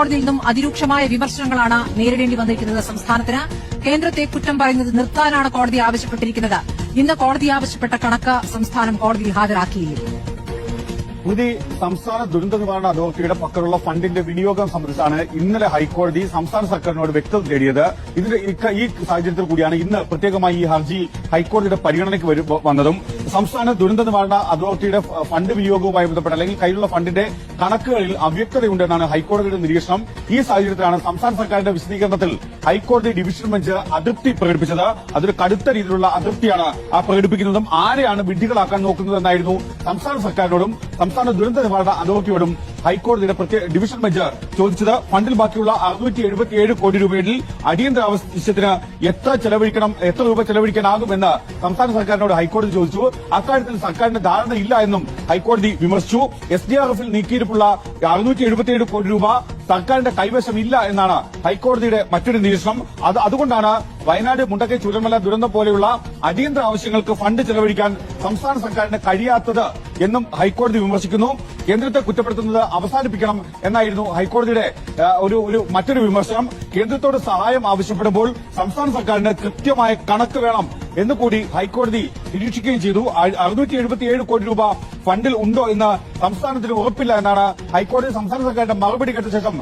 ഹൈക്കോടതിയിൽ നിന്നും അതിരൂക്ഷമായ വിമർശനങ്ങളാണ് നേരിടേണ്ടി വന്നിരിക്കുന്നത്. സംസ്ഥാനത്തിന് കേന്ദ്രത്തെ കുറ്റം പറയുന്നത് നിർത്താനാണ് കോടതി ആവശ്യപ്പെട്ടിരിക്കുന്നത്. ഇന്ന് കോടതി ആവശ്യപ്പെട്ട കണക്ക് സംസ്ഥാനം കോടതിയിൽ ഹാജരാക്കിയില്ല. പുതിയ സംസ്ഥാന ദുരന്ത നിവാരണ അതോറിറ്റിയുടെ പക്കലുള്ള ഫണ്ടിന്റെ വിനിയോഗം സംബന്ധിച്ചാണ് ഇന്നലെ ഹൈക്കോടതി സംസ്ഥാന സർക്കാരിനോട് വ്യക്തത തേടിയത്. ഈ സാഹചര്യത്തിൽ കൂടിയാണ് ഇന്ന് പ്രത്യേകമായി ഈ ഹർജി ഹൈക്കോടതിയുടെ പരിഗണനയ്ക്ക് വന്നതും. സംസ്ഥാന ദുരന്ത നിവാരണ അതോറിറ്റിയുടെ ഫണ്ട് വിനിയോഗവുമായി ബന്ധപ്പെട്ട അല്ലെങ്കിൽ കയ്യിലുള്ള ഫണ്ടിന്റെ കണക്കുകളിൽ അവ്യക്തതയുണ്ടെന്നാണ് ഹൈക്കോടതിയുടെ നിരീക്ഷണം. ഈ സാഹചര്യത്തിലാണ് സംസ്ഥാന സർക്കാരിന്റെ വിശദീകരണത്തിൽ ഹൈക്കോടതി ഡിവിഷൻ ബെഞ്ച് അതൃപ്തി പ്രകടിപ്പിച്ചത്. അതൊരു കടുത്ത രീതിയിലുള്ള അതൃപ്തിയാണ് പ്രകടിപ്പിക്കുന്നതും ആരെയാണ് വിഡ്ഢികളാക്കാൻ നോക്കുന്നതെന്നായിരുന്നു സംസ്ഥാന സർക്കാരിനോടും സംസ്ഥാന ദുരന്ത നിവാരണ അതോറിറ്റിയോടും ഹൈക്കോടതിയുടെ ഡിവിഷൻ ബെഞ്ച് ചോദിച്ചത്. ഫണ്ടിൽ ബാക്കിയുള്ള 677 കോടി രൂപയിൽ അടിയന്തര ആവശ്യത്തിന് എത്ര രൂപ ചെലവഴിക്കാനാകുമെന്ന് സംസ്ഥാന സർക്കാരിനോട് ഹൈക്കോടതി ചോദിച്ചു. അക്കാര്യത്തിൽ സർക്കാരിന്റെ ധാരണയില്ല എന്നും ഹൈക്കോടതി വിമർശിച്ചു. SDRF ൽ നീക്കിയിരിപ്പുള്ള 677 കോടി രൂപ സർക്കാരിന്റെ കൈവശമില്ല എന്നാണ് ഹൈക്കോടതിയുടെ മറ്റൊരു നിരീക്ഷണം. അതുകൊണ്ടാണ് വയനാട് മുണ്ടക്കൈ ചൂരൽമല ദുരന്തം പോലെയുള്ള അടിയന്തര ആവശ്യങ്ങൾക്ക് ഫണ്ട് ചെലവഴിക്കാൻ സംസ്ഥാന സർക്കാരിന് കഴിയാത്തത് എന്നും ഹൈക്കോടതി വിമർശിക്കുന്നു. കേന്ദ്രത്തെ കുറ്റപ്പെടുത്തുന്നത് അവസാനിപ്പിക്കണം എന്നായിരുന്നു ഹൈക്കോടതിയുടെ മറ്റൊരു വിമർശനം. കേന്ദ്രത്തോട് സഹായം ആവശ്യപ്പെടുമ്പോൾ സംസ്ഥാന സർക്കാരിന് കൃത്യമായ കണക്ക് വേണം എന്നുകൂടി ഹൈക്കോടതി നിരീക്ഷിക്കുകയും ചെയ്തു. 677 കോടി രൂപ ഫണ്ടിൽ ഉണ്ടോ എന്ന് സംസ്ഥാനത്തിന് ഉറപ്പില്ല എന്നാണ് ഹൈക്കോടതി സംസ്ഥാന സർക്കാരിന്റെ മറുപടി കേട്ട ശേഷം